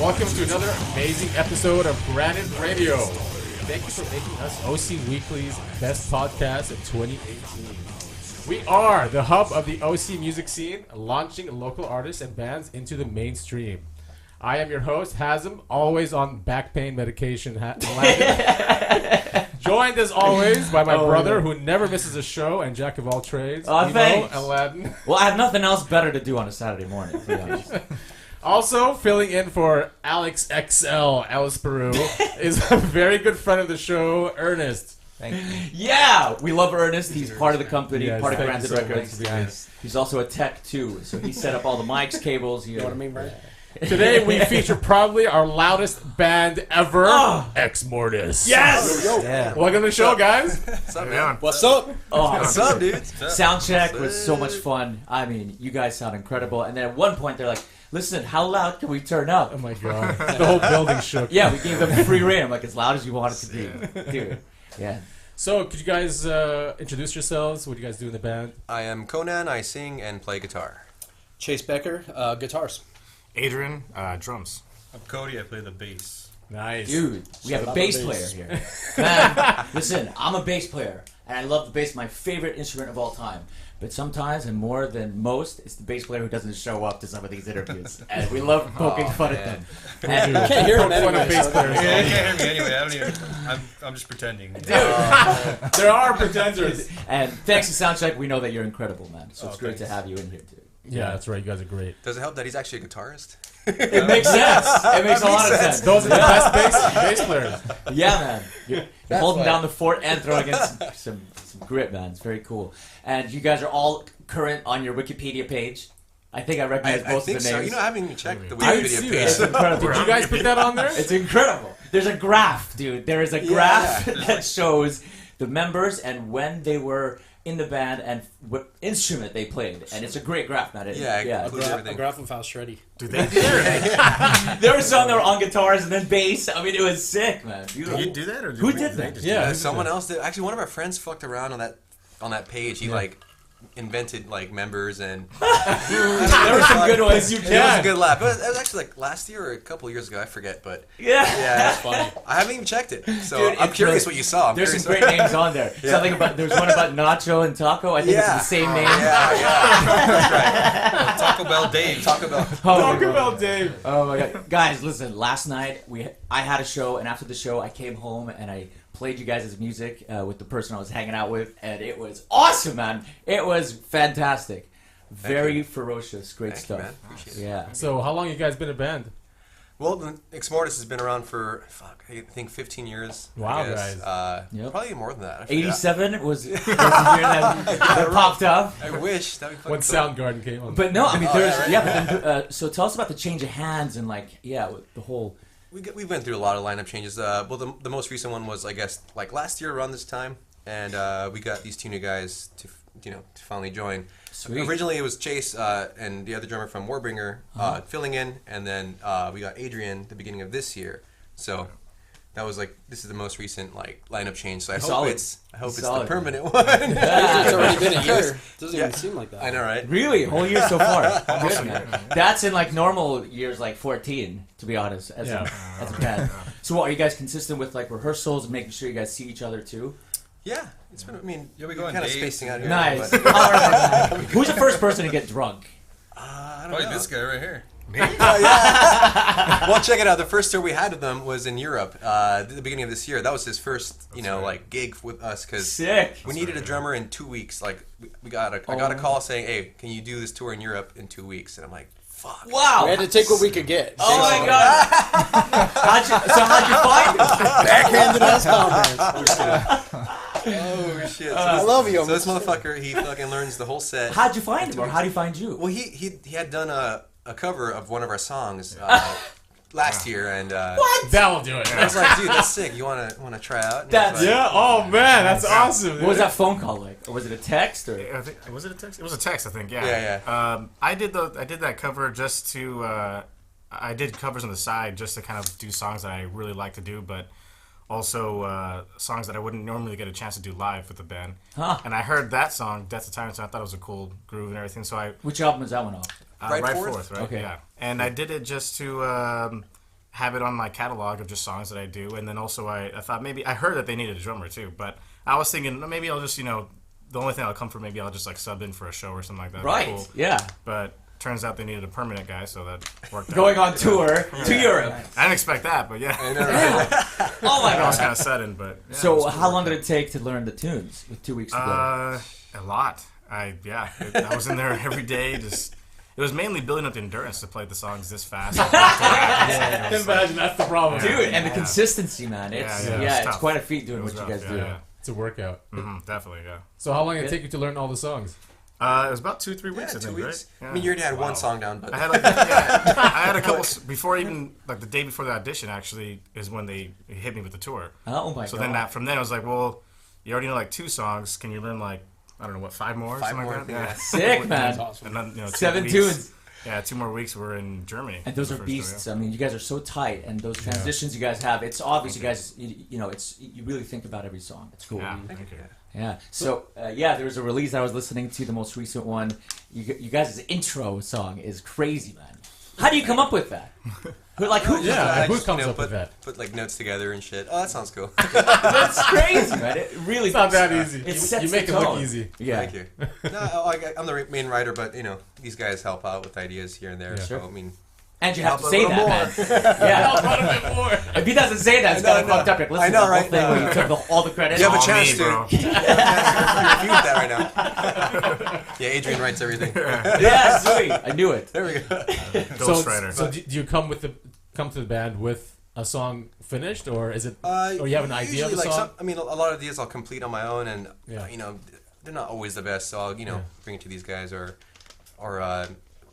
Welcome to another amazing episode of Granite Radio. Thank you for making us OC Weekly's best podcast of 2018. We are the hub of the OC music scene, launching local artists and bands into the mainstream. I am your host, Hazem, always on back pain medication. Joined as always by my brother, who never misses a show and jack of all trades. Thanks. Aladdin. Well, I have nothing else better to do on a Saturday morning, to be honest. Also, filling in for Alex XL, Alice Peru, is a very good friend of the show, Ernest. Thank you. Yeah, we love Ernest. He's part of the company, Yes, part of thank Granted you so Records. much, guys. He's also a tech too, so he set up all the mics, cables. You know what I mean, right? Today we feature probably our loudest band ever, Oh. Exmortus. Yes! Yeah. Welcome to the show, guys. What's up, man? What's up? Oh, What's up, dude? sound check was so much fun. I mean, you guys sound incredible. And then at one point they're like, "Listen, how loud can we turn up?" Oh my god. The whole building shook. Yeah, we gave them free reign. I'm like, as loud as you want it to be, dude. Yeah. So, could you guys introduce yourselves? What do you guys do in the band? I am Conan. I sing and play guitar. Chase Becker, guitars. Adrian, drums. I'm Cody. I play the bass. Nice. Dude, we have Shout a out bass the player bass. here. Man, listen, I'm a bass player, and I love the bass, my favorite instrument of all time. But sometimes, and more than most, it's the bass player who doesn't show up to some of these interviews. And we love poking fun at them. And, I can't hear him Poke fun at anyway. bass so- players. Yeah, you can't hear me anyway. I don't even. I'm just pretending. There are pretenders. and thanks to Soundcheck, we know that you're incredible, man. So it's great to thanks. have you in here, too. Yeah, that's right. You guys are great. Does it help that he's actually a guitarist? It makes sense. It makes a lot of sense. Those are the best bass players. Yeah, man. You're That's holding why. down the fort and throwing in some grip, man. It's very cool. And you guys are all current on your Wikipedia page. I think I recognize I most think of the so. names. You know, I haven't even checked the I didn't Wikipedia see page. It's incredible. Did you guys put that on there? It's incredible. There's a graph, dude. There is a graph that shows the members and when they were in the band and what instrument they played. And it's a great graph, man. Yeah, it A, includes a everything. graph of how shreddy. Do they? There were some that were on guitars and then bass. I mean, it was sick, man. Beautiful. Did you do that, or Who did that? just Yeah. do Someone else did. Actually, one of our friends fucked around on that page. He invented members and There were some good ones. You it was can. a good laugh. But it was actually last year or a couple years ago. I forget, but Yeah. yeah, Funny. I haven't even checked it. So Dude, I'm it's curious really- what you saw. I'm There's curious some great names on there. Something about there's one about Nacho and Taco. I think it's the same name. Yeah, that's right. Taco Bell Dave. Taco Bell. Oh my Talk God. about Dave. Oh my god, guys! Listen, last night I had a show, and after the show, I came home and I played you guys' music with the person I was hanging out with, and it was awesome, man. It was fantastic, very ferocious, great Thank you, stuff. man. Appreciate it. Yeah, So, how long you guys been a band? Well, the Exmortus has been around for, I think 15 years. Wow, I guess. guys. Yep. Probably more than that. I forget. 87 was the year that popped up. I wish. That'd be fucking When cool. Soundgarden came on. But no, I mean, Oh, there's yeah, yeah. But then, so tell us about the change of hands and with the whole. We went through a lot of lineup changes. Well, the most recent one was, I guess, last year around this time. And we got these two new guys to finally join. Sweet. Originally, it was Chase and the other drummer from Warbringer filling in. And then we got Adrian the beginning of this year. So that was this is the most recent lineup change. So I hope Solid. it's the Solid. permanent one. It's already been a year. Doesn't Yeah. even seem like that. I know, right? Really, whole year so far. Good, man. That's in normal years, 14, to be honest, as a band. So, what are you guys consistent with, rehearsals and making sure you guys see each other too? Yeah, it's been. I mean, Yeah, we we're go on kind of dates spacing out here. Nice. But, All right. Who's the first person to get drunk? I don't Probably know. this guy right here. Well, check it out. The first tour we had with them was in Europe at the beginning of this year. That was his first, gig with us because Sick. we needed a drummer in 2 weeks. I got a call saying, "Hey, can you do this tour in Europe in 2 weeks?" And I'm like, "Fuck." Wow. We had to take what we could get. Oh my god. How'd you find him? Backhanded us pounders. Oh shit! So I love you. So this motherfucker, he fucking learns the whole set. How'd you find him, or how'd he find you? Well, he had done a cover of one of our songs last year, and That'll do it. I was like, "Dude, that's sick. You wanna try out?" And he That's- was like, Yeah. Oh man, that's awesome. What was that phone call like? Or was it a text? Or I think, was it a text? It was a text, I think. Yeah. Yeah. I did that cover just to. I did covers on the side just to kind of do songs that I really like to do, but also songs that I wouldn't normally get a chance to do live with the band. Huh. And I heard that song, Death to Tyrants, and I thought it was a cool groove and everything. So I Which album is that one off? Right Right Forth? Forth, right? Okay. Yeah. And I did it just to have it on my catalog of just songs that I do, and then also I thought maybe I heard that they needed a drummer too, but I was thinking maybe I'll just the only thing I'll come for, maybe I'll just like sub in for a show or something like that. Right. Cool. Yeah. But turns out they needed a permanent guy, so that worked out. Going on tour to Europe. I didn't expect that, but yeah. I know, right? Oh my That was god. kind of sudden, but yeah, it So was how cool. long did it take to learn the tunes with 2 weeks to go? A lot. I was in there every day. Just it was mainly building up the endurance to play the songs this fast. Imagine that's the problem. Dude, and the consistency, man. It's it's it's tough. quite a feat doing It was what you rough, guys yeah, do. yeah. It's a workout. Definitely, yeah. So how long did it take you to learn all the songs? It was about 2-3 weeks. Yeah, I 2 think, weeks. right? Yeah. I mean, you already had one song down, but I had I had a couple before even like the day before the audition. Actually, is when they hit me with the tour. Oh my So god. then from then I was like, well, you already know like 2 songs. Can you learn like I don't know what 5 more? or 5 something more, like that? yeah. Sick, man. And then 2 7 weeks- tunes. Yeah, 2 more weeks we're in Germany. And those for are the first beasts. tour, I mean, you guys are so tight, and those transitions you guys have. It's obvious you guys. It's you really think about every song. It's cool. yeah. Yeah. Thank you. So there was a release I was listening to, the most recent one. You guys' intro song is crazy, man. How do you come up with that? Who? Yeah, I who just, comes up put, with that? Put like notes together and shit. Oh, that sounds cool. That's crazy, man. It really. It's not that easy. It You sets make the it look tone. easy. Yeah. Thank you. No, I'm the main writer, but these guys help out with ideas here and there. Yeah. So Sure. I mean, And you have to Help a say little that, man. Yeah. If he doesn't say that, it's kind of fucked up. Like, listen I know, to the whole right? thing where you No. took all the credit. you have a all chance me, to. bro. You have a chance to refute that right now. Yeah, Adrian writes everything. Yeah, sweet. I knew it. There we go. Ghostwriter. So do you come to the band with a song finished, or is it, or you have an idea of a Usually, song? a lot of these I'll complete on my own, and Yeah. they're not always the best. So I'll bring it to these guys, or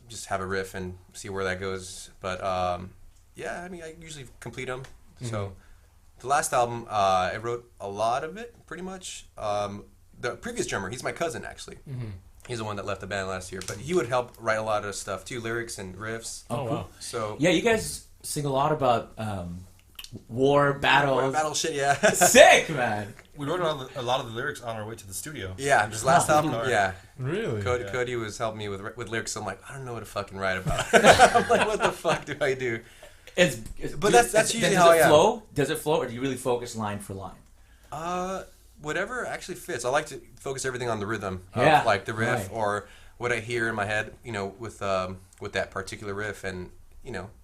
just have a riff and see where that goes. But I mean, I usually complete them. So the last album, I wrote a lot of it, pretty much. The previous drummer, he's my cousin actually. He's the one that left the band last year, but he would help write a lot of stuff too, lyrics and riffs. Oh, wow. So Yeah, you guys sing a lot about war, battles. battle shit, yeah. Sick, man. We wrote a lot of the lyrics on our way to the studio. Yeah, this last album, Alright. yeah. Really? Cody was helping me with lyrics. I'm like, I don't know what to fucking write about. I'm like, what the fuck do I do? But that's usually how I am. flow? Does it flow, or do you really focus line for line? Whatever actually fits. I like to focus everything on the rhythm of Yeah, like the riff right. or what I hear in my head, with that particular riff, and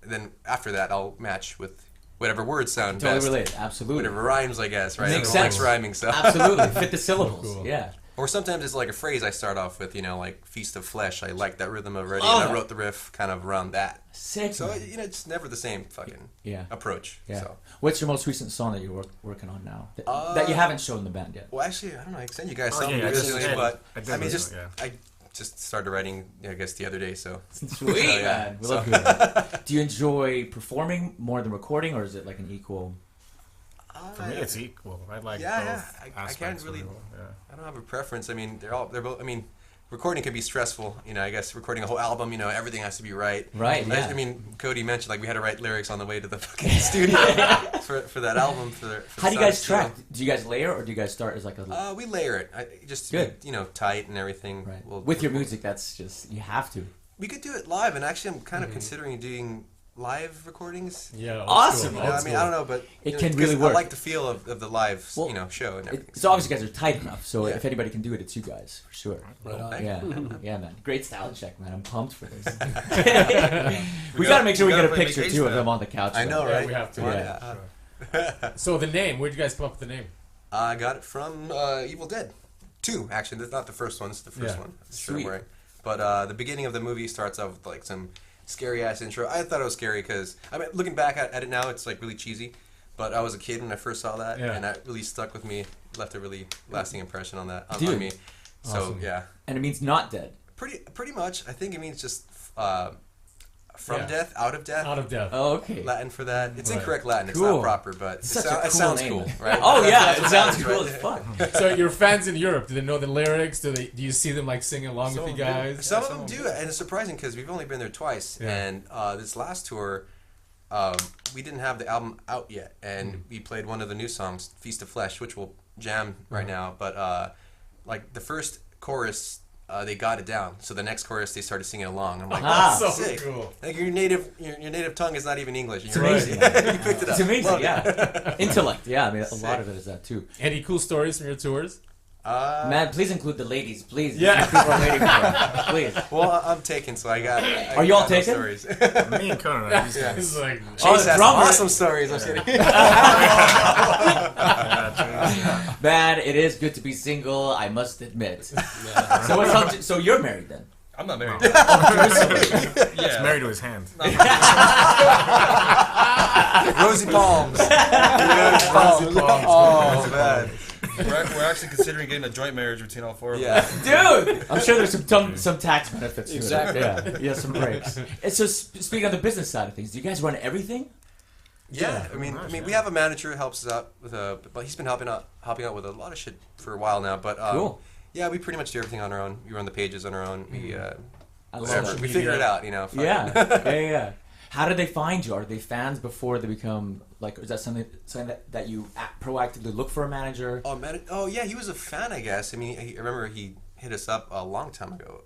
then after that I'll match with whatever words sound Totally best. relate. Absolutely. Whatever rhymes, I guess, right? Makes Everyone sense. likes rhyming, so. Absolutely. Fit the syllables. Cool. Yeah. Or sometimes it's like a phrase I start off with, like Feast of Flesh. I like that rhythm already, Oh. and I wrote the riff kind of around that. Sick. So, man. it's never the same fucking Yeah. approach. Yeah. So. What's your most recent song that you're working on now that you haven't shown the band yet? Well, actually, I don't know. I sent you guys Oh, something yeah, I just recently, did. but I did I mean, recently, I just started writing, I guess, the other day. So Sweet, yeah. man. We So- love hearing that. Do you enjoy performing more than recording, or is it like an equal? For me, it's equal. I like Yeah, both I can't aspects of really. it. Yeah. I don't have a preference. I mean, they're both. I mean, recording can be stressful. I guess recording a whole album, everything has to be right. Right, yeah. I mean, Cody mentioned like we had to write lyrics on the way to the fucking studio for that album. For How do you guys Sun, track? Do you guys layer, or do you guys start as like a We layer it. Just Good. to be, tight and everything. right? We'll- With your music, that's just you have to. We could do it live, and actually, I'm kind of considering doing live recordings. Yeah. old Awesome, school, man. old I mean, school. I don't know, but It can because really work. I like the feel of the live, Well, show and everything. So obviously, you guys are tight enough. So Yeah. if anybody can do it, it's you guys for sure. Right on. Yeah, yeah, man. Great style check, man. I'm pumped for this. we got to make sure we gotta get a play picture the too of case them on the couch. I know, though. Yeah, right? we have to. Yeah. So the name, where'd you guys come up with the name? I got it from Evil Dead 2, actually. That's not the first one. This is the first Yeah. one. This shirt I'm Sweet. wearing. But the beginning of the movie starts off with like some scary ass intro. I thought it was scary because I mean, looking back at it now, it's like really cheesy. But I was a kid when I first saw that, Yeah. and that really stuck with me. Left a really lasting impression on that on Dude. me. So Awesome. yeah, And it means not dead. pretty much. I think it means just from Yeah. death, out of death. Out of Death. Oh, okay. Latin for that. It's Right. incorrect Latin. It's Cool. not proper, but It's such a cool it sounds name, cool, man. right? Oh yeah, That's it what sounds matters, cool right? as fuck. So your fans in Europe, do they know the lyrics? Do you see them like singing along with you guys? Some of them do, and it's surprising because we've only been there twice. Yeah. And this last tour, we didn't have the album out yet, and we played one of the new songs, "Feast of Flesh," which we'll jam right now. But like the first chorus they got it down. So the next chorus they started singing along. I'm like, Ah. So sick. cool. Like your native tongue is not even English. It's You're amazing. right. You picked it up. It's amazing, Love it. yeah. Intellect, yeah. I mean, a Sick. lot of it is that too. Any cool stories from your tours? Man, please include the ladies, please. Yeah. People are waiting for it. Please. Well, I'm taken, so I got. Are you all got no taken? Stories. Me and Conan are these Yeah. guys. It's like, Oh, Chase has some drummer. awesome stories. I'm kidding. Man, it is good to be single, I must admit. So so you're married then? I'm not married. He's Yeah. married to his hand. Rosy palms. oh, bad. We're actually considering getting a joint marriage between all four of Yeah. us. Dude! I'm sure there's some tax benefits to Exactly. it. Yeah, some breaks. And so speaking of the business side of things, do you guys run everything? Yeah, I mean, we have a manager who helps us out with but he's been helping out with a lot of shit for a while now. But Cool. yeah, we pretty much do everything on our own. We run the pages on our own. We I love whatever. that. We figure it out, fuck it. Yeah. How did they find you? Are they fans before they become like? Is that something that you proactively look for a manager? Oh yeah, he was a fan, I guess. I mean, I remember he hit us up a long time ago.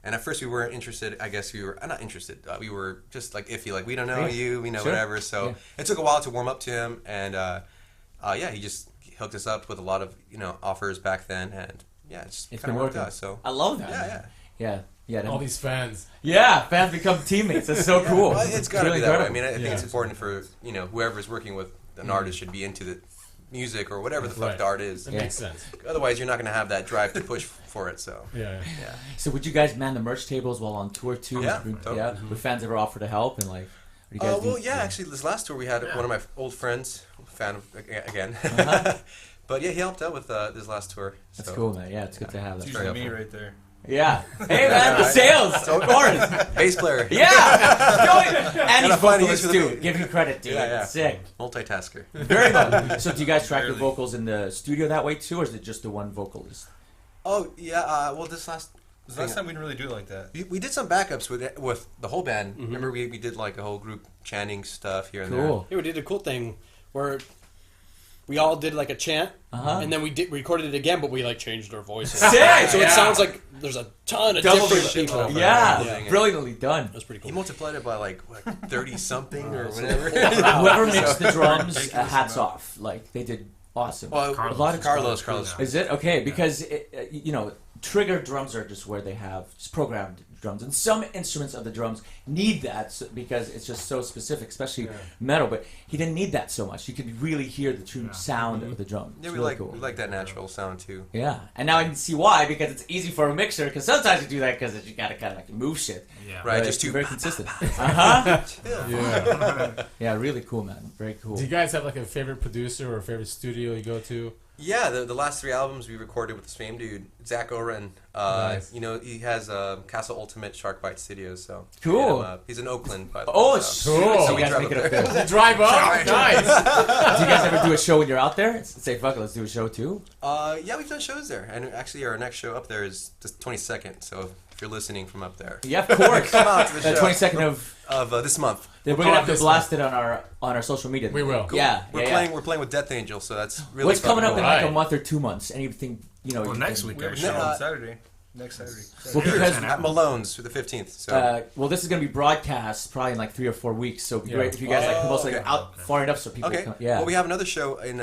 And at first we weren't interested. I guess we were not interested. We were just like iffy, like we don't know you, we know Sure. whatever. So Yeah. it took a while to warm up to him, and yeah, he just hooked us up with a lot of offers back then, and yeah, it's It's kind been of worked working. out. So I love that. Yeah, man. Yeah. all these fans. Yeah, fans become teammates. That's so cool. well, it's got to really be that way. I incredible. mean, I think Yeah. it's important for whoever's working with an artist should be into the music or whatever the fuck Right. the art is. That Yeah. makes sense. Otherwise, you're not going to have that drive to push for it. So Yeah. yeah. So would you guys man the merch tables while on tour too? Yeah, Would- totally. yeah. Would fans ever offer to help and like? What do you guys do? Well, yeah, actually, this last tour we had one of my old friends, fan of again. Uh-huh. But yeah, he helped out with this last tour. That's so. cool, man. Yeah, it's good to have It's that. very usually me helpful. right there. Yeah. Hey, man, the sales, of course. Bass player. Yeah. And he's Gotta find vocalist these too. for the- Give you credit, dude. Yeah, yeah. Sick. Multitasker. Very much. So do you guys track your Barely. vocals in the studio that way too, or is it just the one vocalist? Oh yeah. Well, this last The last time we didn't really do it like that. we did some backups with the whole band. Remember we did like a whole group chanting stuff here and Cool. Yeah, we did a cool thing where we all did like a chant, Uh-huh. and then we recorded it again, but we like changed our voices. Sick! So it sounds like there's a ton of Double different the people. shit. Yeah, Yeah. brilliantly done. That's pretty He cool. multiplied it by like 30 something or whatever. Whoever mixed the drums, Ridiculous hats amount. off. Like they did awesome. Well, A lot of Carlos. Is it okay? Because trigger drums are just where they have just programmed drums, and some instruments of the drums need that because it's just so specific, especially metal. But he didn't need that so much. You could really hear the true sound of the drum. Yeah, It's we really like cool. we like that natural sound too. Yeah, and now I can see why, because it's easy for a mixer. Because sometimes you do that because you gotta kind of like move shit. Yeah. Right, But just it's to very consistent. Uh-huh. Yeah. Yeah, really cool, man. Very cool. Do you guys have like a favorite producer or a favorite studio you go to? Yeah, the last 3 albums we recorded with the same dude, Zach Oren. Nice. He has Castle Ultimate Sharkbite Studios. So Cool. he's in Oakland, by the Oh, way. so- Cool. So we you guys drive make it up up there. there. You drive up? Nice. Do you guys ever do a show when you're out there? Say, fuck it, let's do a show too? Yeah, we've done shows there, and actually our next show up there is the 22nd. So if you're listening from up there, Yeah, of course. come out to the The show 22nd of... this month. We're We'll gonna call have it to this blast it on our social media. We will. Cool. Yeah, we're yeah, playing. We're playing with Death Angel, so that's really. What's coming up in fucking like a Right. month or 2 months? Anything, Well, you next can- week, We have a actually. show Uh, on Saturday. Next Saturday. Well, because cool. At Malone's for the 15th. So well, this is gonna be broadcast probably in like 3 or 4 weeks. So it'd be Yeah. great if you guys like promote like okay. out far enough so people. okay. Come, yeah. Well, we have another show in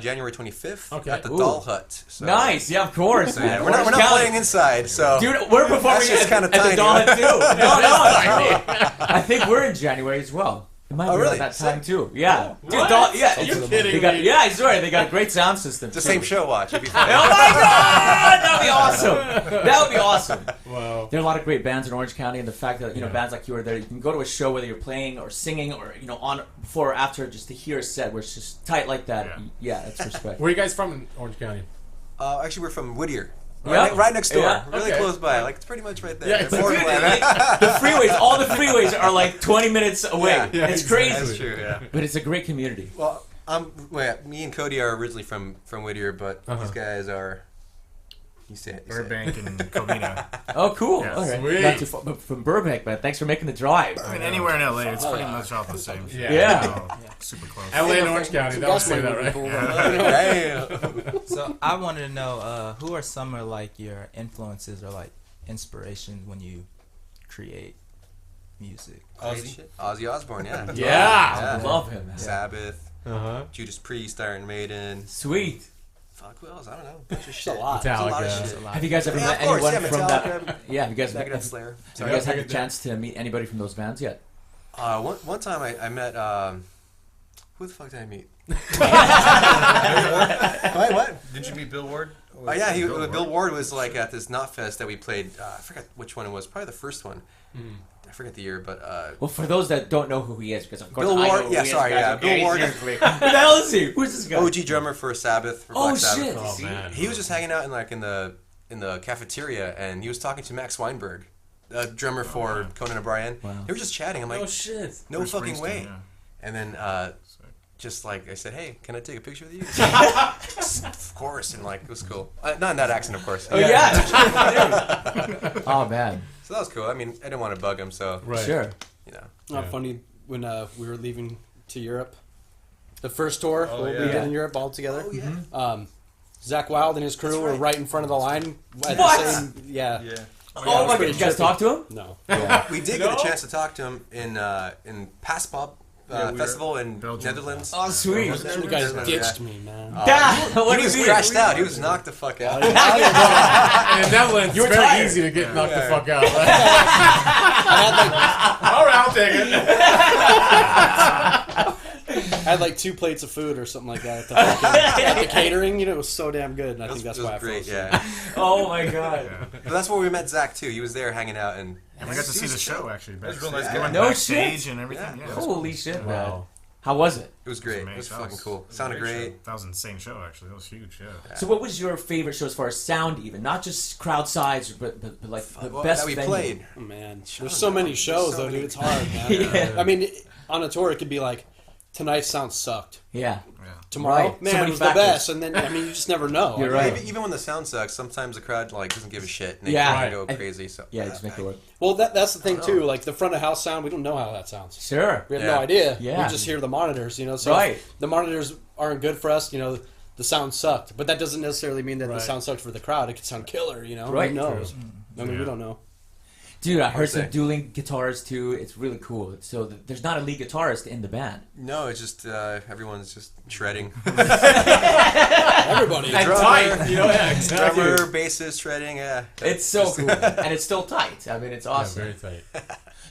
January 25th Okay. at the Ooh. Doll Hut. So, Nice. Yeah, of course, So, man. yeah, we're not Orange playing County. inside. So Dude, we're performing just at, kinda at the tiny. Dawn too. No, I think we're in January as well. It might Oh, be really? around that time too. Yeah. Dude, What? Dawn, yeah. You're it's- kidding they got, me. Yeah, I swear they got a great sound system. it's the too. same show. Watch. It'd be Oh fun. my god, that'd be awesome. That would be awesome. Wow. There are a lot of great bands in Orange County, and the fact that bands like you are there, you can go to a show whether you're playing or singing or on before or after, just to hear a set where it's just tight like that. Yeah. Yeah, that's respect. Where are you guys from in Orange County? Actually, we're from Whittier. Yeah. Right next door. Yeah. Really Okay. close by. Like it's pretty much right there. Yeah, it's Dude, Borderland. the freeways, all the freeways are like 20 minutes away. Yeah. It's exactly. crazy. That's true. Yeah. But it's a great community. Well, me and Cody are originally from Whittier, but these guys are You say it. Burbank and Covina. Oh, cool. Yeah, All right. sweet. Not too far, but from Burbank, man. Thanks for making the drive. I mean, anywhere in LA, it's pretty much all the same. Yeah. Super close. LA and Orange County. That would say that, right? Damn. So I wanted to know who are some of like your influences or like inspirations when you create music. Ozzy Osbourne, yeah. Yeah. I love him. Man. Sabbath, Uh-huh. Judas Priest, Iron Maiden. Sweet. Fuck, who else? I don't know. Bunch of It's shit. a lot. There's a lot of Metallica. shit. Have you guys ever Yeah, met of course, anyone yeah, from that? Metallica, Yeah, have you guys Megadeth, Slayer. have Sorry. you guys had the Megadeth. chance to meet anybody from those bands yet? One time I met who the fuck did I meet? What? Did you meet Bill Ward? Oh yeah, Bill Ward was like at this Knotfest that we played. I forgot which one it was. Probably the first one. I forget the year, but Well, for those that don't know who he is, because of course Bill I Ward. know who Yeah, he is, sorry, guys, yeah, okay? Bill Ward. Who the hell is he? Who's this guy? OG drummer for Sabbath. For Oh Black Sabbath. shit! Oh, See? man. He was just hanging out in the cafeteria, and he was talking to Max Weinberg, drummer for Conan O'Brien. Wow. They were just chatting. I'm like, Oh shit. no Bruce fucking Springsteen, way. yeah. And then just like I said, hey, can I take a picture with you? Of course, and like it was cool. Not in that accent, of course. Oh yeah! Oh man, So that was cool. I mean, I didn't want to bug him, so Right. sure. you know. Not Yeah. funny when we were leaving to Europe. The first tour Oh, we yeah. did in Europe all together. Oh yeah. Zach Wilde and his crew That's were right. right in front of the line. At What? The same, yeah. Yeah. Oh it was my god, pretty you guys trippy. talk to him? No. We did get No? a chance to talk to him in Passpop Yeah, we were- festival in Belgium. Netherlands. Oh sweet. Was it You guys Netherlands? ditched me, man. What He do was you mean? crashed out. He was knocked the fuck out. And in Netherlands, You were it's very tired. easy to get knocked the Yeah. fuck out. Right? All right, I'll take it. I had like 2 plates of food or something like that at the, at the catering. You know, it was so damn good, and I It was, think that's it was why I great, fell asleep. yeah. Oh my god. But that's where we met Zach too. He was there hanging out, and And I got to see the show actually. was real backstage. nice We went No backstage shit. and everything. Yeah. Yeah, it was Holy shit, man. Wow. How was it? it was great. It amazing. was That fucking was cool. Sounded great. That was an insane show actually. That was huge. Yeah. So what was your favorite show as far as sound even? Not just crowd size, but like the Well, best that we venue. played. Oh, man, Sean, there's so many there's shows so though, many- dude. It's hard, man. Yeah. I mean, on a tour, it could be like tonight's sound sucked. Yeah. Tomorrow, Right. So man, many it was factors. the best. And then I mean, you just never know. You're I mean, right. Even when the sound sucks, sometimes the crowd like doesn't give a shit. And they Yeah. kind of Right. go crazy. So Yeah, just make it work. Well, that's the thing too. Like the front of house sound, we don't know how that sounds. Sure. We have Yeah. no idea. Yeah. We just hear the monitors, you know. So Right. if the monitors aren't good for us, you know. The sound sucked, but that doesn't necessarily mean that Right. the sound sucked for the crowd. It could sound killer, you know. Right. Who knows? True. I mean, we Yeah. don't know. Dude, I Hard heard to some say. dueling guitars too. It's really cool. So there's not a lead guitarist in the band. no, it's just everyone's just shredding. Everybody. And Drummer. tight, you know, yeah, exactly. Drummer, bassist, shredding. Yeah, It's so cool, and it's still tight. I mean, it's Yeah, awesome. very tight.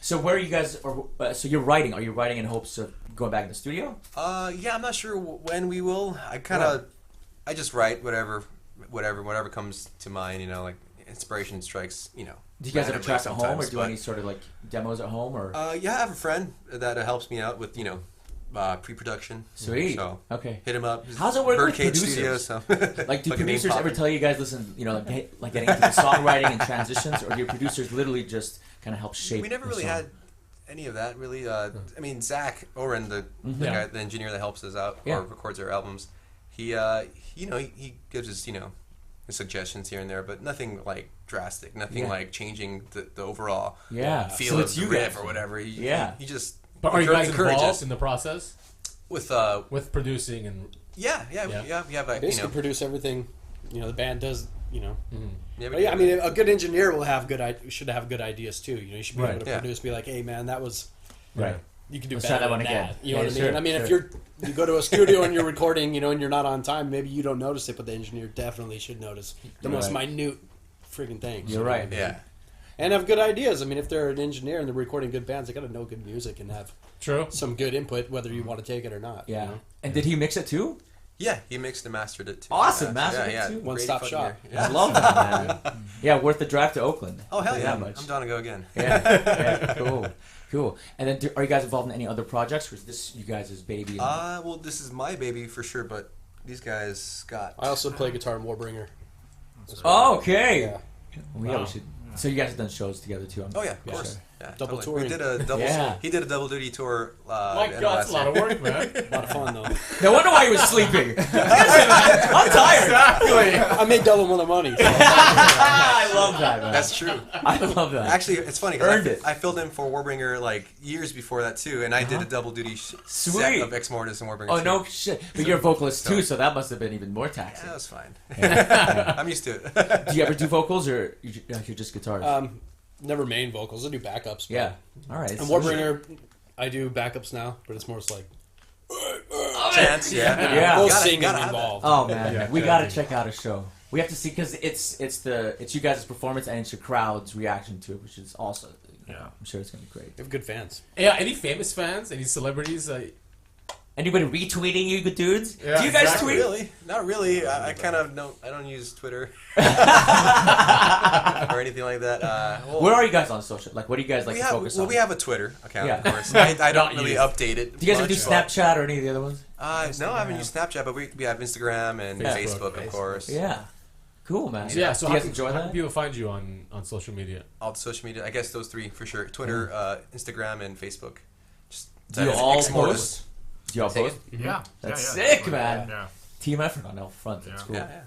So where are you guys? So you're writing? Are you writing in hopes of going back in the studio? Yeah, I'm not sure when we will. I kind of, I just write whatever comes to mind. You know, like inspiration strikes. You know. Do you guys ever randomly track at home, or sometimes, do but- any sort of like demos at home, or? Yeah, I have a friend that helps me out with pre-production. Sweet. So Okay. hit him up. How's it work with Birdcage producers? Studios, so. Like, do Fucking name producers ever popping. tell you guys, listen, you know, like getting into the songwriting and transitions, or do your producers literally just kind of help shape? We never the really song? had any of that really. I mean, Zach Oren, the Yeah. guy, the engineer that helps us out Yeah. or records our albums, he gives us his suggestions here and there, but nothing like drastic, nothing Yeah. like changing the overall Yeah. feel So of it's the you riff guys. or whatever. Yeah. He just. But are you guys encourages involved in the process with producing and? Yeah. Yeah. We have a Basically, produce everything. You know, the band does. You know. yeah, But yeah, I mean, a good engineer will have should have good ideas too. You know, you should be Right. able to Yeah. produce. Be like, hey, man, that was. Right. You can do Let's better try that than one again. that. You know Yeah, what I mean? sure, I mean, if sure. you go to a studio and you're recording, you know, and you're not on time, maybe you don't notice it, but the engineer definitely should notice the most Right. minute freaking things. You're you know right. what I mean? yeah. And have good ideas. I mean, if they're an engineer and they're recording good bands, they got to know good music and have True. some good input, whether you want to take it or not. Yeah. You know? And did he mix it too? Yeah, he mixed and mastered it too. Awesome, yeah, mastered it yeah, too. Great One-stop fucking shop. year. I Yeah. love that, man. Yeah, worth the drive to Oakland. Oh hell Tell you yeah! that much. I'm down to go again. Yeah, cool. And then, are you guys involved in any other projects, or is this you guys' baby? Well, this is my baby for sure, but these guys got. I also play guitar in Warbringer. Oh, okay. Yeah. Well, yeah, we should. So you guys have done shows together too. Oh yeah, of course. Yeah, Double totally. We touring. did a double. Yeah. He did a double duty tour. My end of God, it's last a lot of year. work, man. A lot of fun though. No wonder why he was sleeping. I'm tired. Exactly. I made double more the money. So. I love that, man. That's true. I love that. Actually, it's funny Earned because it. I filled in for Warbringer like years before that too, and I did a double duty set Sweet. of Exmortus and Warbringer. Oh, too. no shit. But you're a vocalist too, so that must have been even more Yeah, taxing. that was fine. I'm used to it. Do you ever do vocals, or you're just guitars? Never main vocals. I do backups. But Yeah. All right. And Warbringer, I do backups now, but it's more just like Chance, yeah. Yeah. no Gotta- singing gotta have involved. Oh man, Yeah, we yeah. gotta check out a show. We have to see because it's you guys' performance and it's your crowd's reaction to it, which is also I'm sure it's gonna be great. You have good fans. Yeah, any famous fans? Any celebrities? Anybody retweeting you, good dudes? Yeah, Do you guys exactly. tweet? Really? Not really. I kind of don't. I don't use Twitter or anything like that. Well, Where are you guys on social? Like, what do you guys like we to have? focus Well, on? we have a Twitter account, Yeah. of course. I don't Not really used. update it. Do you guys ever do much, but- Snapchat or any of the other ones? No, I haven't used Snapchat, but we have Instagram and Facebook. Facebook, of course. Yeah. Cool, man. Yeah. So do how you guys can, enjoy how that? can people find you on social media? All the social media. I guess those three for sure: Twitter, Instagram, and Facebook. Just Do you that is all Exmortus. post? Do you all Say post? Yeah. That's yeah, sick, yeah. man. Yeah. Team effort on all fronts. That's Yeah. cool. Yeah, yeah.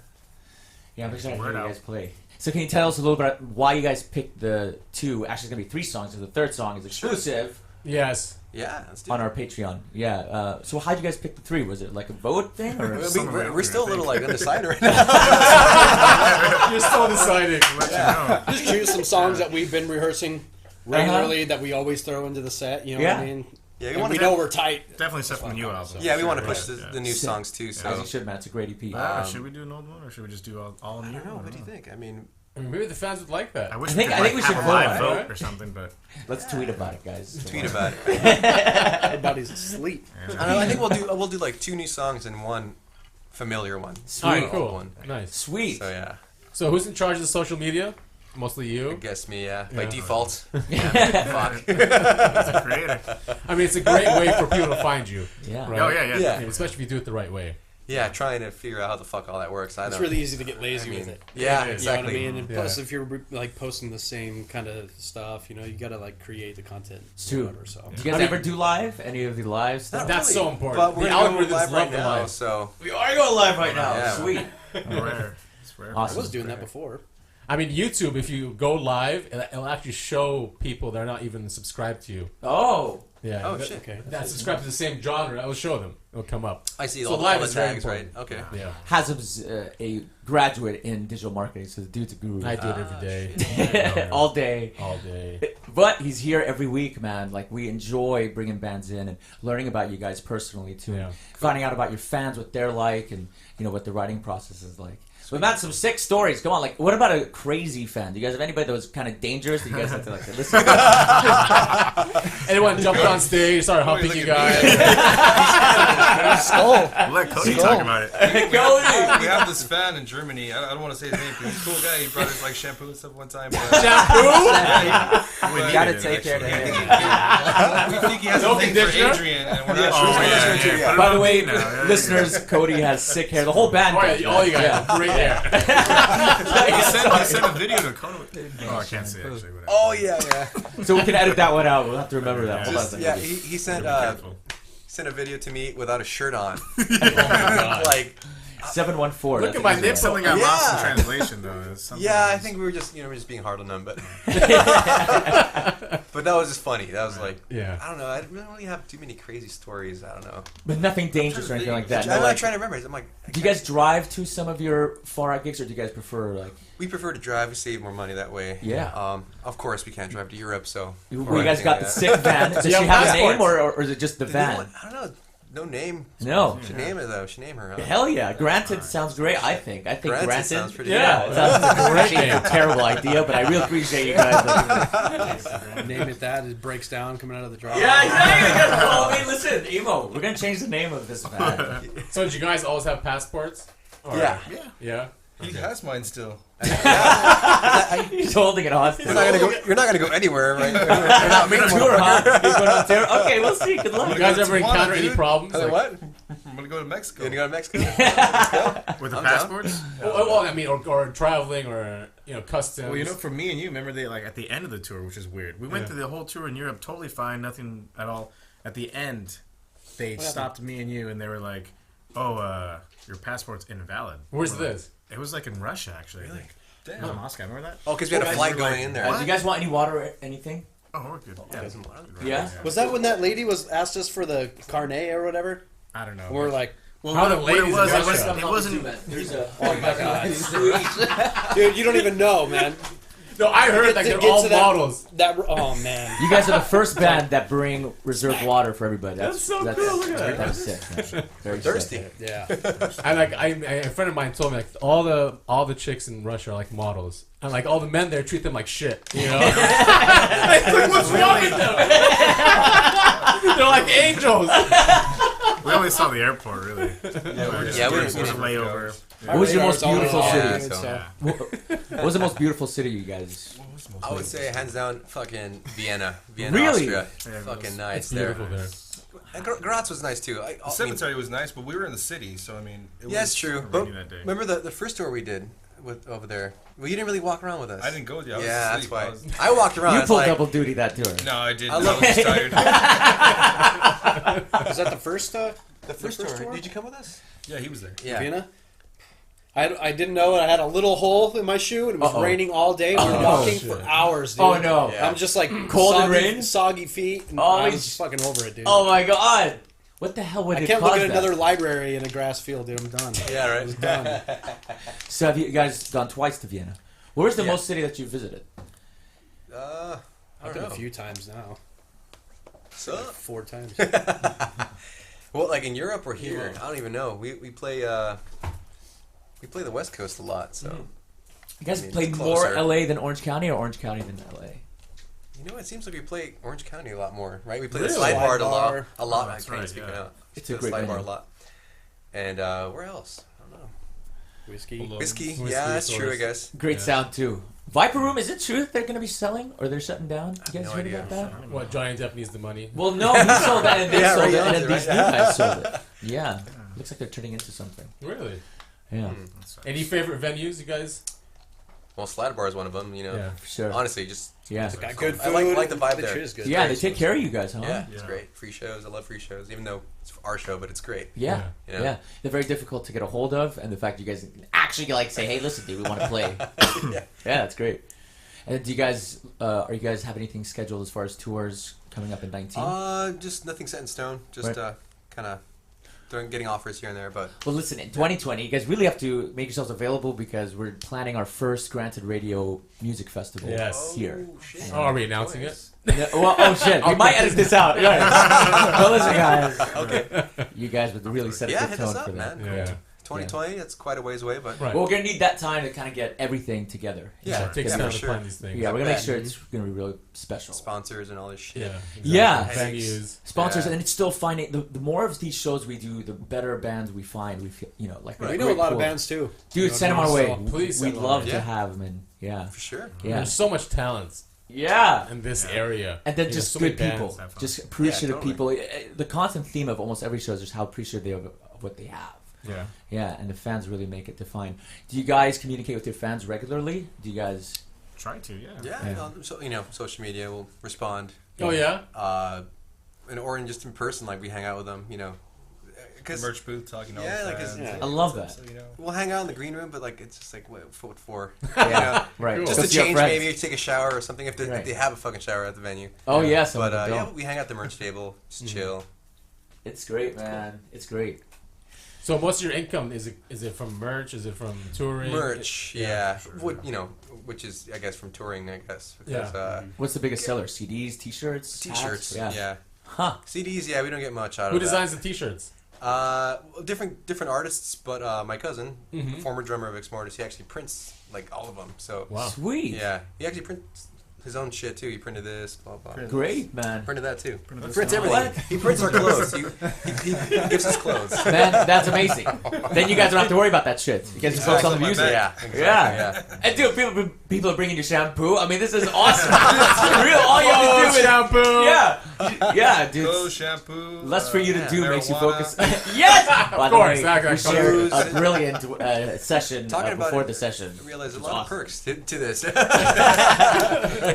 Yeah, I'm excited to hear Word you out. guys play. So can you tell us a little bit about why you guys picked the two? Actually, it's gonna be 3 songs, and the third song is exclusive Yes. Yeah, let's do on it. our Patreon. Yeah. So how'd you guys pick the 3? Was it like a vote thing, or We're still a little like undecided right now. You're still deciding. Let you know. Just choose some songs that we've been rehearsing regularly that we always throw into the set. You know what Yeah. I mean? Yeah, we And want we to. know we're tight. Definitely stuff from the new album. Yeah, we want to Sure, push yeah. the new Sick. songs too. So as you should, man? It's a great EP. Should we do an old one or should we just do all new? I don't know. What do you think? I mean, I mean, maybe the fans would like that. I wish I think- we could, I think like, we should have a vote live on it, vote right? or something, but Let's tweet about it, guys. tweet about it. Everybody's asleep. I don't know, I think we'll do like 2 new songs and 1 familiar one. Sweet. All right, cool. One. Nice. Sweet. So yeah, So who's in charge of the social media? Mostly I you. guess me. Yeah, by Yeah. default. Yeah, fuck. it's a creator. I mean, it's a great way for people to find you. Yeah. Right? Oh yeah, yeah. Yeah. Yeah, especially if you do it the right way. Yeah, trying to figure out how the fuck all that works. I It's don't. really easy to get lazy I mean, with it. yeah, It is. You know exactly. what I mean? And Yeah. plus, if you're like posting the same kind of stuff, you know, you gotta like create the content. It's true. Whatever, so. Do you guys ever do live? Any of the live stuff? Not That's really, so important. But we're The gonna go algorithms live love right the now, live. so We are going live right now. Yeah. Sweet. Rare. It's rare. I Awesome. was doing that before. I mean, YouTube, if you go live, it'll actually show people that are not even subscribed to you. Oh. Yeah. Oh, that, shit. Okay. That subscribe to the same genre, it'll show them. It'll come up. I see So all, live all the is very tags, right? important. Okay. Yeah. Hazam's a graduate in digital marketing, so the dude's a guru. I do it every day. All day. All day. But he's here every week, man. Like, we enjoy bringing bands in and learning about you guys personally, too. Yeah. Finding out about your fans, what they're like, and, you know, what the writing process is like. So we've had some sick stories. Come on, like, what about a crazy fan? Do you guys have anybody that was kind of dangerous that you guys had to, like, say, listen? Anyone jumped on stage, started humping you guys. We'll let Cody talk about it. Cody! We have this fan in Germany. I don't want to say his name because he's a cool guy. He brought us like shampoo and stuff one time. But, Shampoo? We gotta needed it, take care of actually. that. we think he has No a thing for conditioner? Adrian, and we're not Oh, sure. yeah, yeah. Put it By on the way, beat now. Yeah, listeners, Cody has sick hair. The whole band All does, right, all you guys Yeah. have great hair. He sent a video to Cody. Oh, I can't say actually. Whatever. Oh yeah, yeah. So we can edit that one out. We'll have to remember that. Hold on a Just, second. yeah, he sent Be careful. sent a video to me without a shirt on. Oh my God. Like 714. Look that's at my an easy nips. one. Something got lost in Yeah. translation though. It's something yeah, I else. think we were just we're just being hard on them, but but that was just funny. That was like Yeah. I don't know. I didn't really have too many crazy stories. I don't know. But nothing dangerous or anything like that. I'm No, not like, trying to remember. I'm like, do you guys drive to some of your far out gigs, or do you guys prefer like? we prefer to drive. We save more money that way. Yeah. Of course, we can't drive to Europe, so. Well, you guys got the anything sick van. Does you she have have a name, passports? or is it just the like that. van? I don't know. No name. No. Should name it though. Should name her. Huh? Hell yeah, Granted sounds great. I think Granted sounds pretty Yeah, good. it sounds like a Great great, name. terrible idea, but I really appreciate you guys. Name it that. It breaks down coming out of the drop. Yeah, exactly. Well, I mean, listen, Emo, we're gonna change the name of this van. So did you guys always have passports? Or- Yeah. Yeah? He has mine still. He's holding it hostage. You're not gonna go anywhere, right? You're not Tour, huh? He's going on tour. Okay, we'll see. Good luck. You guys ever Tijuana, encounter any dude. problems? Like, What? I'm gonna go to Mexico. You gonna go to Mexico? Let's go. With the I'm down. passports? Well, I mean, or traveling, or customs. Well, for me and you, remember they at the end of the tour, which is weird. We went through the whole tour in Europe totally fine, nothing at all. At the end, they stopped me and you, and they were like, "Oh, your passport's invalid." Where's We're like- this? It was like in Russia, actually. I think. Damn. It was in Moscow. Remember that? Oh, because we had a Guys flight were going like, in there. Do you guys want any water or anything? Oh, we're good. Yeah. Yeah. Was that when that lady was asked us for the carnet or whatever? I don't know. And we're like, well, How what, the what it ladies was, in it, was Russia. it wasn't. oh my god, dude, you don't even know, man. No, I heard like they're Get all to that- models. Oh man, You guys are the first band that bring reserved water for everybody. That's so cool, look at that. That's sick. Man. Very Thirsty. sick. yeah. A friend of mine told me like all the chicks in Russia are like models, and like all the men there treat them like shit. You know, like, what's wrong with them? They're like angels. We only saw the airport, really. Yeah, we Just didn't. layover. What was your most beautiful Yeah, city? so- Yeah. What was the most beautiful city you guys? I would say hands down, fucking Vienna, Really? Austria. Yeah, Fucking it's nice It's there. beautiful there. And Graz was nice too. The I mean, cemetery was nice, but we were in the city, so I mean, it yeah, was, it's true. rainy But that day. remember the first tour we did with over there? Well, you didn't really walk around with us. I didn't go there. I was Yeah, that's asleep. why. I was- I walked around. You I was pulled like, double duty that tour. No, I didn't. I I, love- was just tired. Was that the first? the first first tour. tour? Did you come with us? Yeah, he was there. Yeah. Vienna. I didn't know it. I had a little hole in my shoe, and it was Uh-oh. raining all day. We were Oh, walking shit. for hours, dude. Oh no! Yeah. I'm just like Cold and soggy, rain? soggy feet. And Oh, I it's- was fucking over it, dude. Oh my god! What the hell would I it can't cause look at that? another library in a grass field, dude. I'm done. Yeah, I was done. So have you guys gone twice to Vienna? Where's the Yeah. most city that you visited? I I've don't been know. a few times now. So, 4 times. well, like in Europe or here, I don't even know. We play the West Coast a lot, so You guys I mean, played it's more closer. LA than Orange County, or Orange County than LA? you know it seems like we play Orange County a lot more, right? We play Really? the slide bar a lot. Slide bar. A lot. Oh, that's I can't right, speak yeah. out. It's We a play the great slide bar a venue. lot. And where else? I don't know. Whiskey. Whiskey. Whiskey Yeah, that's true. I stores. guess. Great Yeah. sound too. Viper Room, is it true that they're going to be selling, or they're shutting down? You guys no heard idea. about that? What, Johnny Depp needs the money? Well, no, he sold that, and they Yeah, sold right, it, and yeah, then these right. new guys sold it. Yeah, looks like they're turning into something. Really? Yeah, Any favorite venues, you guys? Well, slide bar is one of them. You know. Yeah. for sure. Honestly, just Yeah, Got good I food. like the vibe the there. shit is good. yeah, they take care of you guys, huh? yeah, it's Yeah. great. Free shows. I love free shows, even though it's our show, but it's great. Yeah, Yeah. yeah. They're very difficult to get a hold of, and the fact you guys can actually like say, "Hey, listen, dude, we want to play." Yeah. Yeah, that's great. And do you guys, are you guys have anything scheduled as far as tours coming up in 19? Just nothing set in stone. Just Right. kind of getting offers here and there, but Well, listen, in 2020, you guys really have to make yourselves available because we're planning our first Granted Radio Music Festival Yes. here. shit. Oh, are we announcing it? Yeah, well, oh shit, we might edit this out. Right. Well, listen, guys. Okay. You guys would really set a Yeah, good hit tone us up, for that. man. Yeah. 2020. That's quite a ways away, but Right. Well, we're gonna need that time to kind of get everything together. Yeah, It takes yeah, time for to sure. plan these things. Yeah, we're gonna make bet. sure it's gonna be really special. sponsors and all this shit. Yeah. Exactly. Yeah. Venues. Sponsors, Yeah. and it's still finding the more of these shows we do, the better bands we find. We feel, like We know a lot of bands too. Dude, send them our way. Please We'd send them our love way. to Yeah. have them, and yeah, For sure. yeah, There's so much talent yeah. in this Yeah. area. And then There's just so many good people, bands. Have fun. just appreciative Yeah, totally. people. The constant theme of almost every show is just how appreciative they are of what they have. Yeah. Yeah, and the fans really make it define. Do you guys communicate with your fans regularly? Do you guys? Try to, yeah. Yeah. Yeah. So social media will respond. Oh, yeah? Or just in person, like we hang out with them. Because Merch booth talking all Yeah, the like fans. it's- I love that. So, we'll hang out in the green room, but like it's just like what for? Yeah, right. Cool. Just to Because you have change, friends. maybe take a shower or something if Right. they have a fucking shower at the venue. Oh yeah, some But of them yeah, don't. we hang out at the merch table, just chill. It's great, man. It's great. So most of your income, is it from merch? Is it from touring? Merch, yeah. Which is I guess from touring, I guess. Because, What's the biggest seller? CDs, T-shirts, T-shirts, hats? yeah. Huh. CDs, yeah, we don't get much out Who of designs the t-shirts? that. Different artists, but my cousin, Mhm. former drummer of Exmortus, he actually prints like all of them. So Wow. Sweet. yeah, he actually prints his own shit too. He printed this, blah blah. Great, man. Printed that too. Printed Prints this everything. What? He prints our clothes. He gives us clothes. Man, that's amazing. Then you guys don't have to worry about that shit. You guys just focus on the My music. bad. Yeah, exactly, Yeah. And dude, people are bringing you shampoo. I mean, this is awesome. This is real. All you have to do is shampoo! yeah. Yeah, dude. Clothes, shampoo. Less for you to do makes you marijuana. focus. Yes! By the course, way, that we guy shared covers- a brilliant session Talking about before it, the session. I realize there's a It's lot awesome. of perks to this.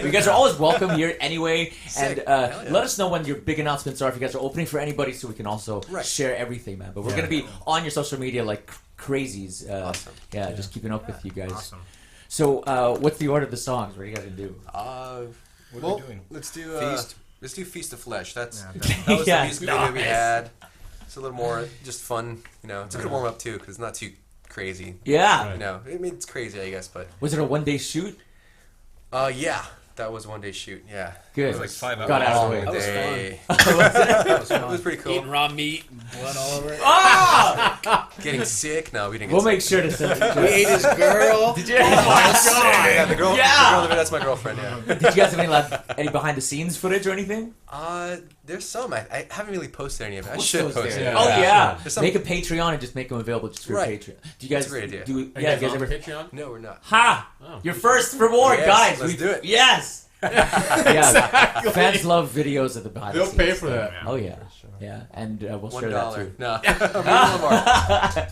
You guys are always welcome here anyway. Sick. And Hell yeah. let us know when your big announcements are. If you guys are opening for anybody, so we can also Right. share everything, man. But we're Yeah. going to be on your social media like crazies. Awesome. Yeah, just keeping up with you guys. Awesome. So, what's the order of the songs? What are you guys going to do? What are we doing? Let's do Feast? Let's do Feast of Flesh. That's Yeah, that was Yeah, the music video we nice. had. It's a little more just fun, you know. It's a good warm up too because it's not too crazy. Yeah. Right. You know, I mean it's crazy, I guess, but Was it a one-day shoot? yeah, that was one day shoot. Yeah, Good. It was like 5 hours. Got out of the way. That was day. That was It fun. was pretty cool. Eating raw meat and blood all over it. Ah! Getting sick? No, we didn't. Get We'll sick. make sure to send We ate his girl. Did you? Yeah, the girl. Yeah. The girl, that's my girlfriend. Yeah. Did you guys have any behind-the-scenes footage or anything? There's some. I haven't really posted any of it. I Post should those post there. it. Oh yeah, There's some- make a Patreon and just make them available just for Right. Patreon. Do you guys That's a great idea. do? Are Yeah, you guys on ever? Patreon? No, we're not. Ha! Oh. Your first reward, Yes, guys. let's do it. Yes. Yeah. Fans love videos of the behind They'll the pay scenes. for that. Oh yeah, yeah, and we'll share $1. that too. No,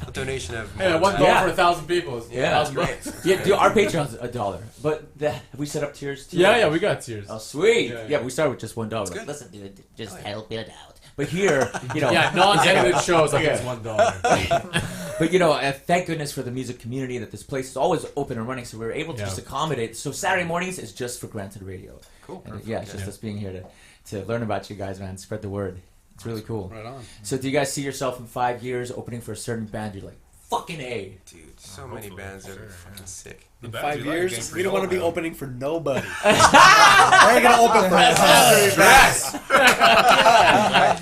a donation of. Hey, $1 Yeah. for 1,000 people. Is Yeah. $1,000. Yeah, dude, our Patreon's $1, but have we set up tiers too? Yeah, we got tiers. Oh sweet. Yeah, Yeah, yeah. we started with just $1. good. Listen, dude, just help it out. But here, you know, Yeah, non-edited shows like it's $1. But you know, thank goodness for the music community that this place is always open and running, so we were able to Yeah. just accommodate. So Saturday mornings is just for Granted Radio. Cool. And yeah, it's just us being here to learn about you guys, man. Spread the word. It's really cool. Right on. So do you guys see yourself in 5 years opening for a certain band? You're like, fucking A. Dude, so many hopefully, bands that sure, are yeah. fucking sick. The In bands 5 we like are years, getting we pretty don't want to old be now. opening for nobody. I ain't gonna open for us.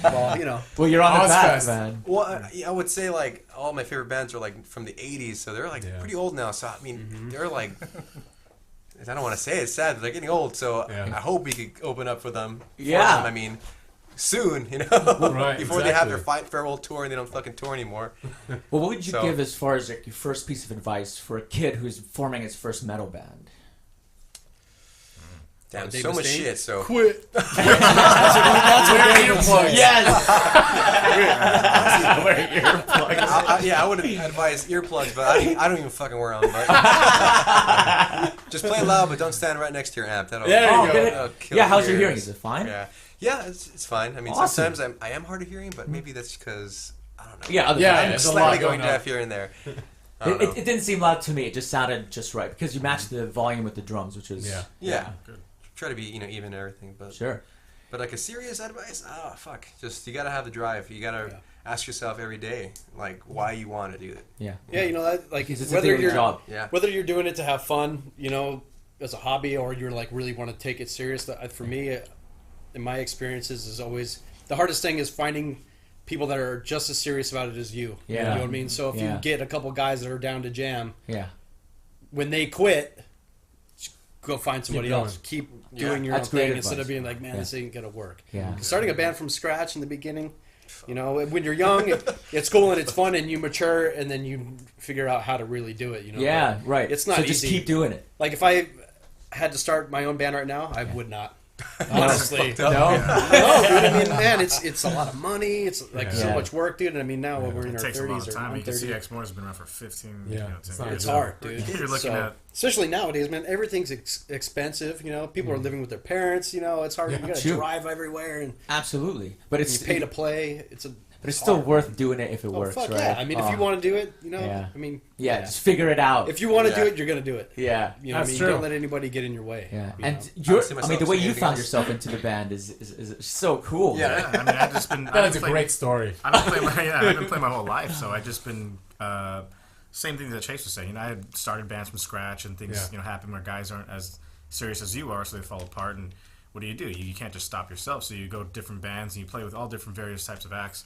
Well, you know. Well, you're on the path, Ozfest. man. Well, I would say like all my favorite bands are like from the '80s, so they're like Yeah. pretty old now. So I mean, they're like, I don't want to say it, it's sad, but they're getting old. So Yeah. I hope we could open up for them. Yeah. I mean, soon, you know, Right, before they have their exactly. farewell tour and they don't fucking tour anymore. Well, what would you So- give as far as like, your first piece of advice for a kid who's forming his first metal band? Damn, Dave so much Mustaine? shit. So Quit. Yes! yeah, I would advise earplugs, but I don't even fucking wear them. But just play loud, but don't stand right next to your amp. That'll, There you Oh, go. good. that'll kill Yeah, how's your ears. hearing? Is it fine? Yeah, it's fine. I mean, Awesome. sometimes I am hard of hearing, but maybe that's because I don't know. Yeah, other Yeah, than- I'm there's a lot slightly going going on. deaf here and there. I don't know. It didn't seem loud to me. It just sounded just right because you matched the volume with the drums, which is Yeah. Yeah. Good. Try to be even and everything, but sure. but like a serious advice, fuck. Just you gotta have the drive. You gotta ask yourself every day, like why you want to do it. Yeah, Yeah, you know that like because it's a whether daily you're job. Yeah. whether you're doing it to have fun, you know, as a hobby, or you're like really want to take it serious. For me, in my experiences, is always the hardest thing is finding people that are just as serious about it as you. Yeah. You know what I mean? So if Yeah. you get a couple guys that are down to jam, Yeah, when they quit, just go find somebody going. else. Keep doing your That's own great thing instead advice. of being like, man, Yeah. this ain't gonna work. yeah. Starting a band from scratch in the beginning, you know, when you're young, it's cool and it's fun, and you mature, and then you figure out how to really do it. You know, Yeah, right. It's not so just easy. keep doing it. Like if I had to start my own band right now, I would not. Honestly, No, no, dude. I mean, man, it's a lot of money. It's like so Yeah. much work, dude. And I mean, now we're in It our takes a lot 30s of or time. I'm You can see 30. Exmortus has been around for 15 Yeah, 10 it's not years. It's Yeah. hard, dude. You're looking at especially nowadays, man. Everything's expensive. You know, people are living with their parents. You know, it's hard. Yeah, You gotta true. drive everywhere, and absolutely. But it's you pay to play. but it's still hard. worth doing it if it Oh, works, fuck right? yeah! I mean, if you Oh, want to do it, you know, Yeah. I mean, yeah, just figure it out. if you want to do Yeah. it, you're gonna do it. yeah, You know, what I That's mean, true. don't let anybody get in your way. yeah. you And know? you're, don't see I mean, myself the way saying you anything found else. yourself into the band is so cool. Yeah. Yeah, I mean, I've just been. That is a great story. I've been playing my whole life, so I've just been same thing that Chase was saying. You know, I had started bands from scratch, and things Yeah. you know happen where guys aren't as serious as you are, so they fall apart. And what do? You can't just stop yourself, so you go to different bands and you play with all different various types of acts.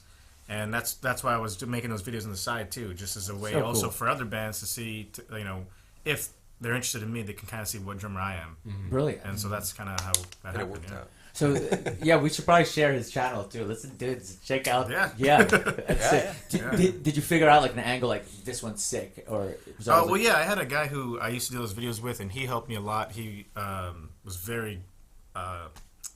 And that's why I was making those videos on the side too, just as a way So also cool. for other bands to see, you know, if they're interested in me, they can kind of see what drummer I am. Brilliant. And so that's kind of how that And it happened. worked Yeah. out. So yeah, we should probably share his channel too. Listen, dudes, check out. Yeah. That's sick. Did you figure out like an angle like this one's sick or? Was that Oh well, yeah. I had a guy who I used to do those videos with, and he helped me a lot. He was very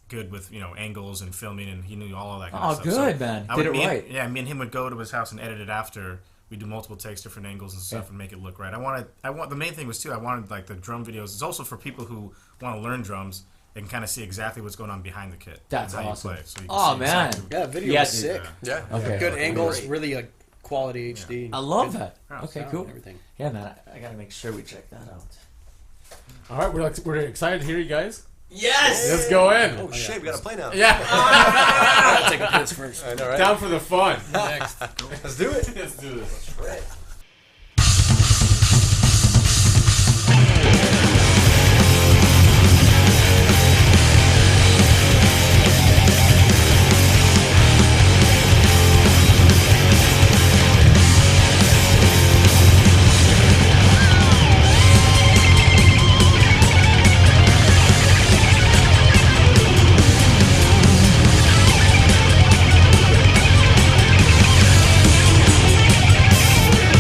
good with angles and filming, and he knew all of that kind Oh, of stuff. good, man. I Did would- it me and- right. Yeah, me and him would go to his house and edit it after. We do multiple takes, different angles and stuff, and make it look right. The main thing was too. I wanted like the drum videos. It's also for people who want to learn drums and kind of see exactly what's going on behind the kit. That's and how awesome. You play, so you can Oh, see man. exactly- Yeah, video Yeah, was dude. sick. Yeah. Okay. Good angles, really a quality HD. I love Good that. Okay, sound cool. and everything. Yeah, man. I gotta make sure we check that out. All right, we're excited to hear you guys. Yes. Let's go in. Oh shit, we gotta play now. Yeah, I'll take a piss first. I know, right? down for the fun. Next. Let's do it. Let's do this. Thank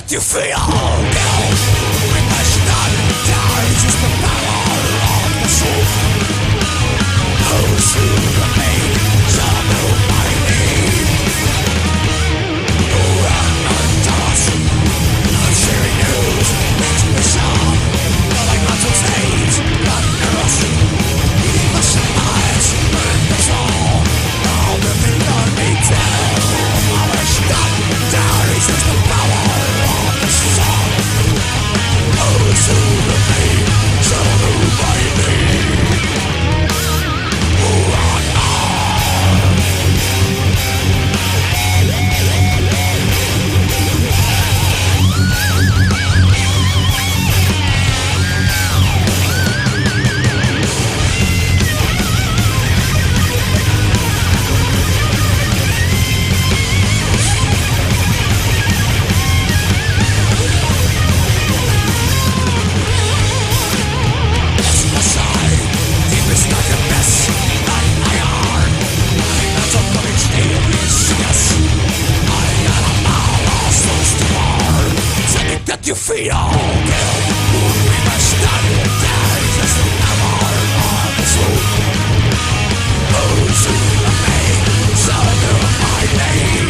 you feel. We must not die, just the power of the soul. Those who remain shall nobody need. No round, no toss, no sharing news, intuition, nothing but to stage, not narration. Emotionalize, burn the soul, all the things that we tell. I wish not die, just the power of the soul. Those who remain shall nobody need. You feel we must not die, just the power of the soul. Those who remain shall know my name.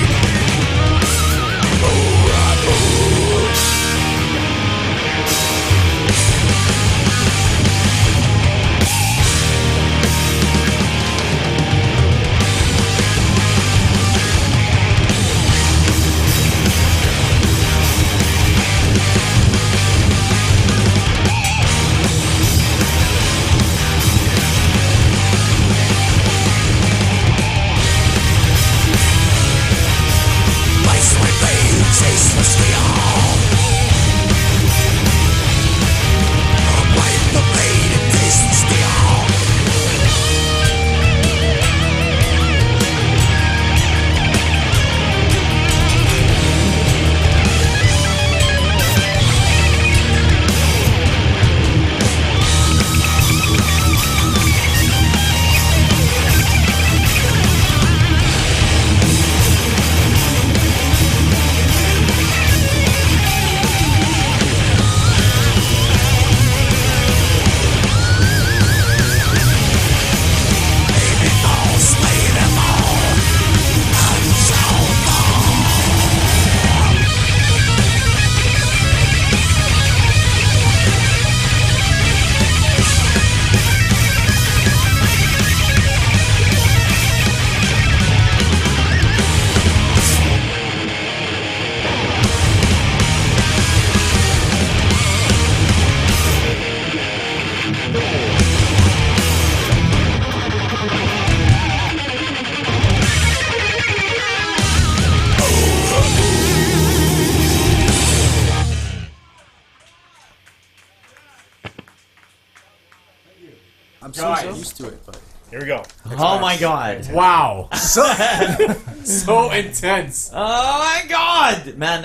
I'm Guys. so used to it, but Here we go. Oh my god. Wow. So intense. Oh my god, man!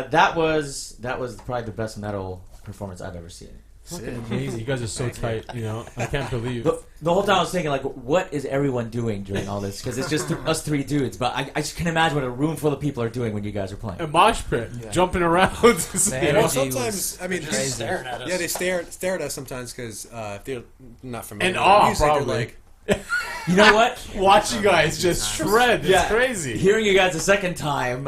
That was probably the best metal performance I've ever seen. Fucking amazing. You guys are so tight, you know. I can't believe. The whole time I was thinking, like, what is everyone doing during all this? Because it's just us three dudes. But I just can imagine what a room full of people are doing when you guys are playing. A mosh pit, jumping around. The You know? energy Sometimes, was I mean, crazy. Staring at us. yeah, they stare at us sometimes because if they're not familiar In with awe, music, probably. they're like, You know what? Watch you guys just shred. It's Yeah. crazy. Hearing you guys a second time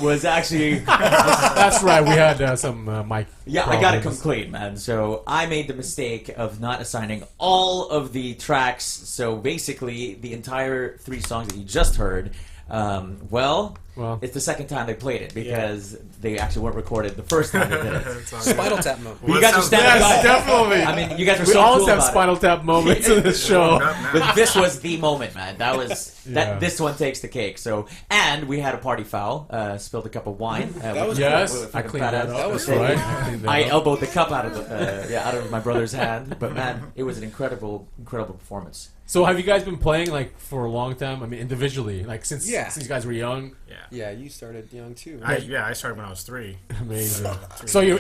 was actually That's right. We had some mic. yeah. I gotta come problems. clean, man. So I made the mistake of not assigning all of the tracks. So basically, the entire 3 songs that you just heard. Well, it's the second time they played it because they actually weren't recorded the first time they did it. Spinal Tap mode. You guys are standing Yes, by. definitely. I mean, you guys are We so always cool have about Spinal Tap moments in this show. But this was the moment, man. That was Yeah. This one takes the cake. So, and we had a party foul. Spilled a cup of wine. That was Yes, with I fucking cleaned fat that ass. up. That was That's cool. right. I cleaned that I up. elbowed the cup out of out of my brother's hand. But man, it was an incredible performance. So have you guys been playing like for a long time? I mean, individually, like since you guys were young. Yeah, you started young too. I started when I was 3. Amazing. So you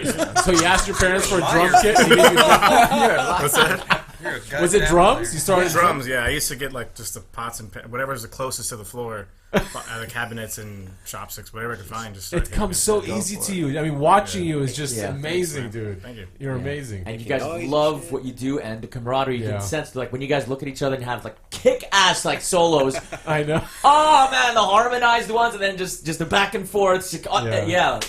asked your parents for a drum kit. They gave you What's that? You're a was it goddamn drums? liar. You started Drums, yeah. I used to get like just the pots and whatever's the closest to the floor. the cabinets and chopsticks, whatever I could find. Just It comes so easy to you. I mean, watching you is just Yeah. amazing, dude. Thank you. You're amazing. And you guys Nice love shit. what you do, and the camaraderie you Yeah. can sense. Like when you guys look at each other and have like kick-ass like solos. I know. Oh man, the harmonized ones, and then just the back and forth. Yeah.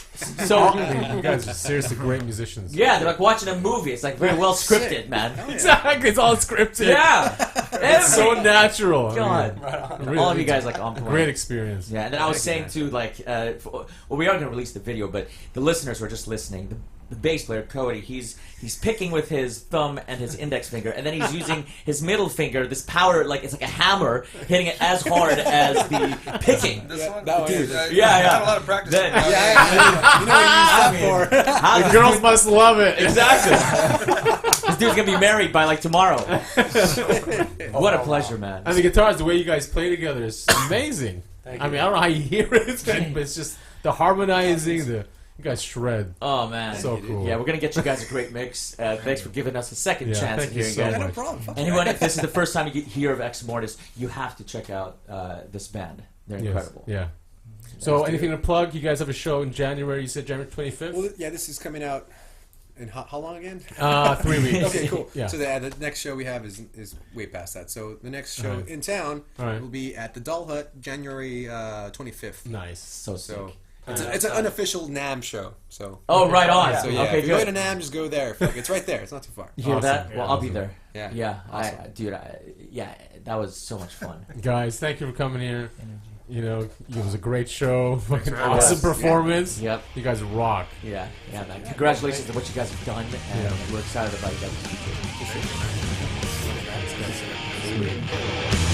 So I mean, you guys are seriously great musicians. yeah, they're like watching a movie. It's like very well scripted, man. Exactly. It's all scripted. Yeah, It's so natural. I God, mean, really, all of you guys like on point. great experience. Yeah, and then I was saying too, like, well, we are going to release the video, but the listeners who are just listening. The bass player Cody, he's picking with his thumb and his index finger, and then he's using his middle finger. This power, like it's like a hammer, hitting it as hard as the picking. This one? that one Dude, is- I yeah. had a lot of practice. Then- with that. Yeah, you know what you use that for. How The does girls must love it. exactly. This dude's gonna be married by like tomorrow. What a pleasure, man. And the guitars, the way you guys play together is amazing. I mean, I don't know how you hear it, but it's just the harmonizing, you guys shred. Oh man, So cool. Yeah, we're gonna get you guys a great mix. Thanks for giving us a second Yeah, chance thank of you hearing so it. Yeah, no much. problem. Fuck Anyone, if this is the first time you hear of Exmortus, you have to check out this band. They're Yes, incredible. Yeah. So, anything to plug? You guys have a show in January. You said January 25th? Well, yeah, this is coming out in how long again? 3 weeks. Okay, cool. Yeah. So the next show we have is way past that. So the next show Alright. in town Alright. will be at the Doll Hut, January 25th. Nice. So sick. So it's an unofficial NAMM show. So Oh, right on. so yeah, Okay, if you go to good. NAMM, just go there. Fuck, it's right there. It's not too far. You hear Awesome. that? Yeah, Well, I'll be awesome. there. Yeah. Yeah, Awesome. yeah, that was so much fun. Guys, thank you for coming here. You know, it was a great show. Fucking for having awesome us. performance. Yep. You guys rock. Yeah, man. Congratulations on what you guys have done, and Yeah. we're excited about you guys' future.